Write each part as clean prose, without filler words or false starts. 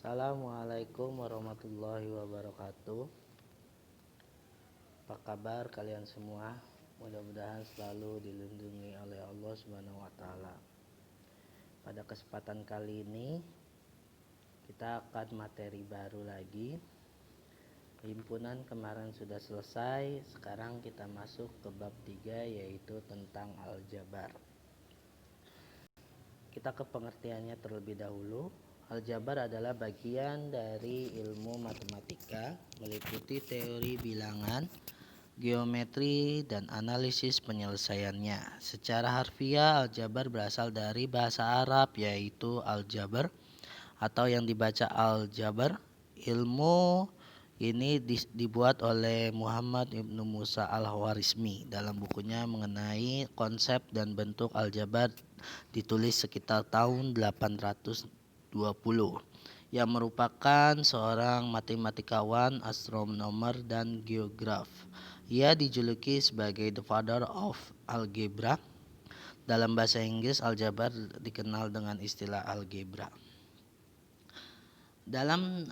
Assalamualaikum warahmatullahi wabarakatuh. Apa kabar kalian semua? Mudah-mudahan selalu dilindungi oleh Allah Subhanahu wa taala. Pada kesempatan kali ini kita akan materi baru lagi. Himpunan kemarin sudah selesai, sekarang kita masuk ke bab 3 yaitu tentang aljabar. Kita ke pengertiannya terlebih dahulu. Aljabar adalah bagian dari ilmu matematika, meliputi teori bilangan, geometri, dan analisis penyelesaiannya. Secara harfiah, aljabar berasal dari bahasa Arab yaitu aljabar atau yang dibaca aljabar. Ilmu ini dibuat oleh Muhammad Ibnu Musa Al-Khwarizmi dalam bukunya mengenai konsep dan bentuk aljabar, ditulis sekitar tahun 820, yang merupakan seorang matematikawan, astronomer, dan geograf. Ia dijuluki sebagai the father of algebra. Dalam bahasa Inggris, aljabar dikenal dengan istilah algebra. Dalam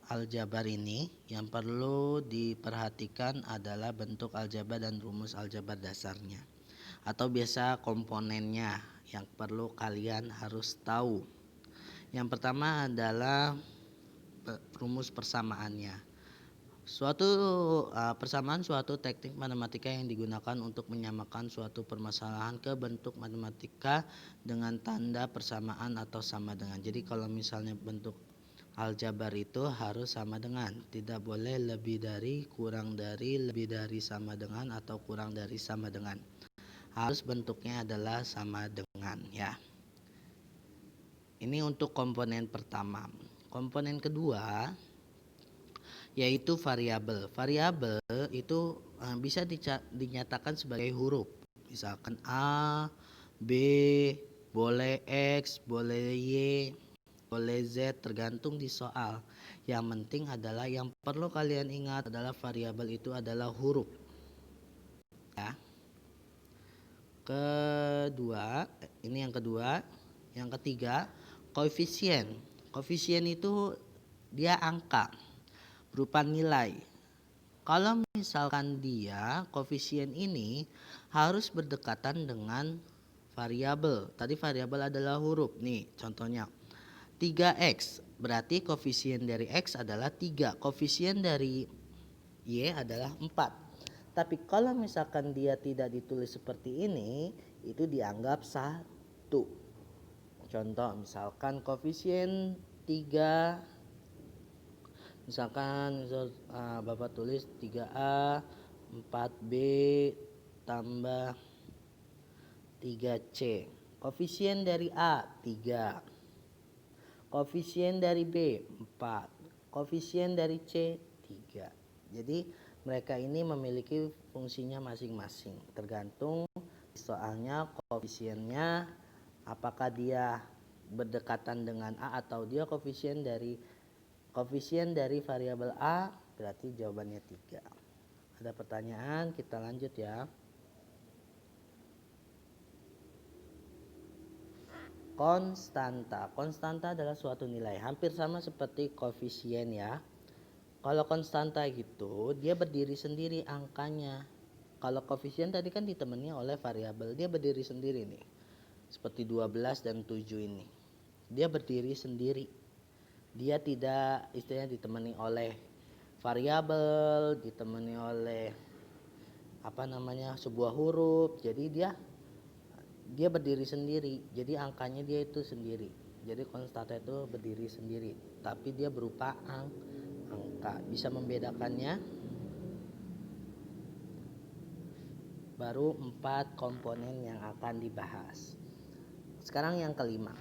aljabar ini yang perlu diperhatikan adalah bentuk aljabar dan rumus aljabar dasarnya, atau biasa komponennya yang perlu kalian harus tahu. Yang pertama adalah rumus persamaannya. Persamaan suatu teknik matematika yang digunakan untuk menyamakan suatu permasalahan ke bentuk matematika dengan tanda persamaan atau sama dengan. Jadi kalau misalnya bentuk aljabar itu harus sama dengan, tidak boleh lebih dari, kurang dari, lebih dari, sama dengan, atau kurang dari sama dengan. Harus bentuknya adalah sama dengan, ya. Ini untuk komponen pertama. Komponen kedua yaitu variabel. Variabel itu bisa dinyatakan sebagai huruf. Misalkan A, B, boleh X, boleh Y, boleh Z, tergantung di soal. Yang penting adalah yang perlu kalian ingat adalah variabel itu adalah huruf. Ya. Ini yang kedua. Yang ketiga, koefisien. Koefisien itu dia angka berupa nilai. Kalau misalkan dia koefisien ini harus berdekatan dengan variabel. Tadi variabel adalah huruf. Nih contohnya 3x, berarti koefisien dari x adalah 3, koefisien dari y adalah 4. Tapi kalau misalkan dia tidak ditulis seperti ini, itu dianggap 1. Contoh misalkan koefisien 3, misalkan Bapak tulis 3A 4B tambah 3C. Koefisien dari A 3, koefisien dari B 4, koefisien dari C 3. Jadi mereka ini memiliki fungsinya masing-masing, tergantung soalnya koefisiennya apakah dia berdekatan dengan A atau dia koefisien dari variabel A, berarti jawabannya 3. Ada pertanyaan? Kita lanjut ya. Konstanta. Konstanta adalah suatu nilai, hampir sama seperti koefisien ya. Kalau konstanta gitu, dia berdiri sendiri angkanya. Kalau koefisien tadi kan ditemani oleh variabel, dia berdiri sendiri nih. Seperti 12 dan 7 ini. Dia berdiri sendiri. Dia tidak istilahnya ditemani oleh variabel, ditemani oleh sebuah huruf. Jadi dia berdiri sendiri. Jadi angkanya dia itu sendiri. Jadi konstanta itu berdiri sendiri, tapi dia berupa angka. Bisa membedakannya baru 4 komponen yang akan dibahas. Sekarang yang kelima,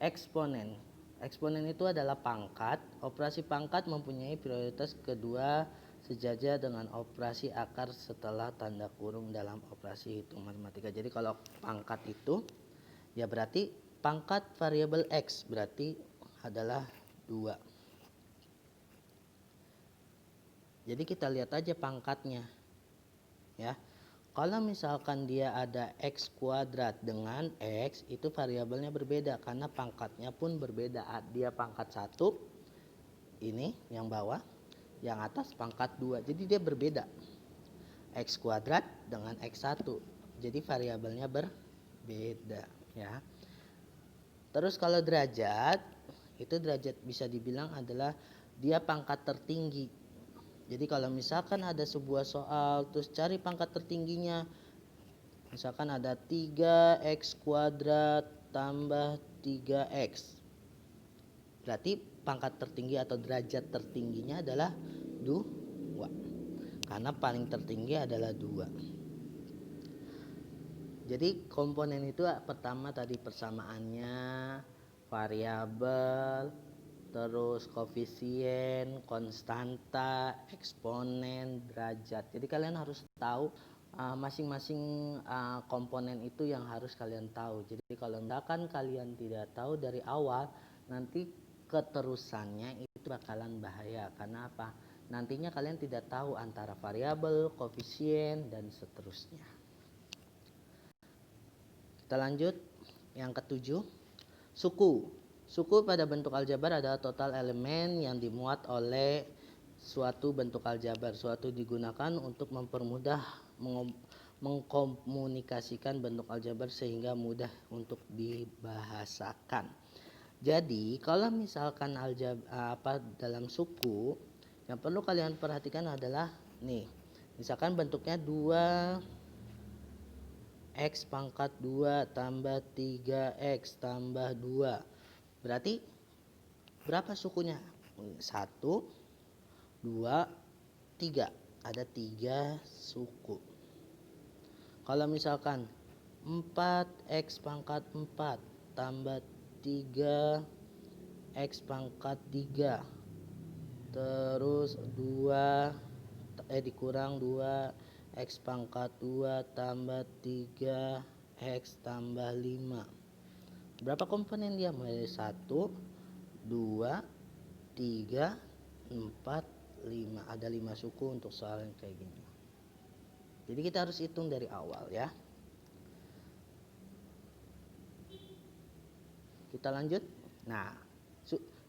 eksponen. Eksponen itu adalah pangkat. Operasi pangkat mempunyai prioritas kedua sejajar dengan operasi akar setelah tanda kurung dalam operasi hitung matematika. Jadi kalau pangkat itu ya berarti pangkat variabel X berarti adalah 2. Jadi kita lihat aja pangkatnya. Ya. Kalau misalkan dia ada X kuadrat dengan X, itu variabelnya berbeda karena pangkatnya pun berbeda. Dia pangkat 1, ini yang bawah, yang atas pangkat 2. Jadi dia berbeda. X kuadrat dengan X1. Jadi variabelnya berbeda ya. Terus kalau derajat, itu derajat bisa dibilang adalah dia pangkat tertinggi. Jadi kalau misalkan ada sebuah soal terus cari pangkat tertingginya, misalkan ada 3x kuadrat tambah 3x. Berarti pangkat tertinggi atau derajat tertingginya adalah 2. Karena paling tertinggi adalah 2. Jadi komponen itu pertama tadi persamaannya, variabel, terus koefisien, konstanta, eksponen, derajat. Jadi kalian harus tahu masing-masing komponen itu yang harus kalian tahu. Jadi kalau misalkan kalian tidak tahu dari awal, nanti keterusannya itu bakalan bahaya. Karena apa? Nantinya kalian tidak tahu antara variabel, koefisien, dan seterusnya. Kita lanjut yang ketujuh, suku. Suku pada bentuk aljabar adalah total elemen yang dimuat oleh suatu bentuk aljabar. Suatu digunakan untuk mempermudah mengkomunikasikan bentuk aljabar sehingga mudah untuk dibahasakan. Jadi kalau misalkan dalam suku, yang perlu kalian perhatikan adalah nih, misalkan bentuknya 2x pangkat 2 tambah 3x tambah 2. Berarti berapa sukunya? 1, 2, 3. Ada 3 suku. Kalau misalkan 4x pangkat 4 tambah 3x pangkat 3. Terus 2 dikurang 2x pangkat 2 tambah 3x tambah 5. Berapa komponen dia? Mulai 1, 2, 3, 4, 5. Ada 5 suku untuk soal yang kayak gini. Jadi kita harus hitung dari awal ya. Kita lanjut. Nah,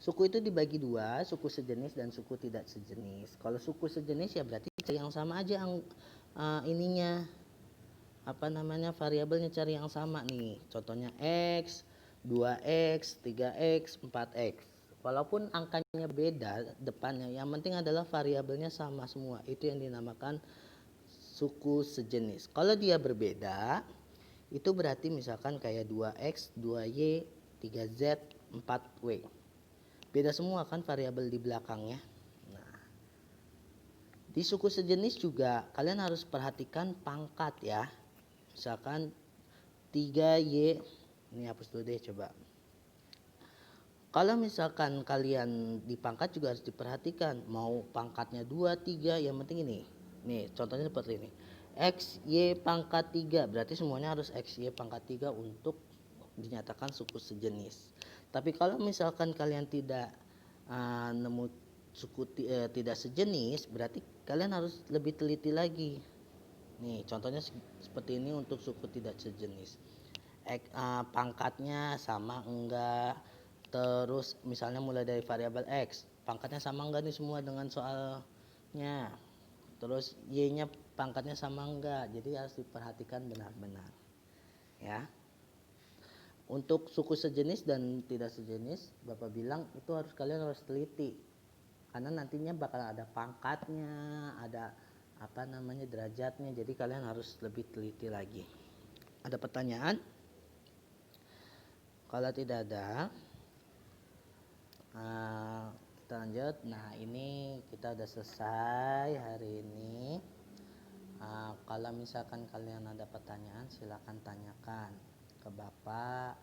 suku itu dibagi 2, suku sejenis dan suku tidak sejenis. Kalau suku sejenis ya berarti cari yang sama aja variabelnya cari yang sama nih. Contohnya X, 2x, 3x, 4x. Walaupun angkanya beda depannya, yang penting adalah variabelnya sama semua. Itu yang dinamakan suku sejenis. Kalau dia berbeda, itu berarti misalkan kayak 2x, 2y, 3z, 4w. Beda semua kan variabel di belakangnya. Nah, di suku sejenis juga kalian harus perhatikan pangkat ya. Misalkan 3y, ini hapus dulu deh coba. Kalau misalkan kalian di pangkat juga harus diperhatikan, mau pangkatnya 2, 3, yang penting ini. Nih, contohnya seperti ini. X, Y pangkat 3, berarti semuanya harus X, Y pangkat 3 untuk dinyatakan suku sejenis. Tapi kalau misalkan kalian tidak nemu suku tidak sejenis, berarti kalian harus lebih teliti lagi. Nih, contohnya seperti ini untuk suku tidak sejenis. Pangkatnya sama enggak, terus misalnya mulai dari variabel X, pangkatnya sama enggak nih semua dengan soalnya, terus Y-nya pangkatnya sama enggak, jadi harus diperhatikan benar-benar ya. Untuk suku sejenis dan tidak sejenis, Bapak bilang itu kalian harus teliti, karena nantinya bakal ada pangkatnya, ada derajatnya, jadi kalian harus lebih teliti lagi. Ada pertanyaan? Kalau tidak ada, kita lanjut. Nah, ini kita udah selesai hari ini. Kalau misalkan kalian ada pertanyaan, silakan tanyakan ke Bapak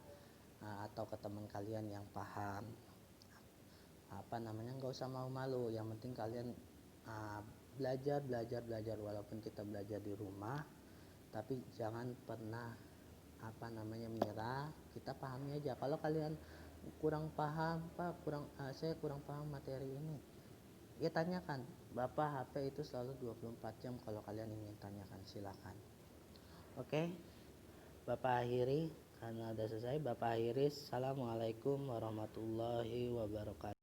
atau ke teman kalian yang paham. Nggak usah malu-malu. Yang penting kalian belajar walaupun kita belajar di rumah, tapi jangan pernah menyerah. Kita pahami aja. Kalau kalian kurang paham, saya kurang paham materi ini, ya tanyakan. Bapak HP itu selalu 24 jam kalau kalian ingin tanyakan, silakan. Oke, Bapak akhiri karena udah selesai. Bapak akhiri. Assalamualaikum warahmatullahi wabarakatuh.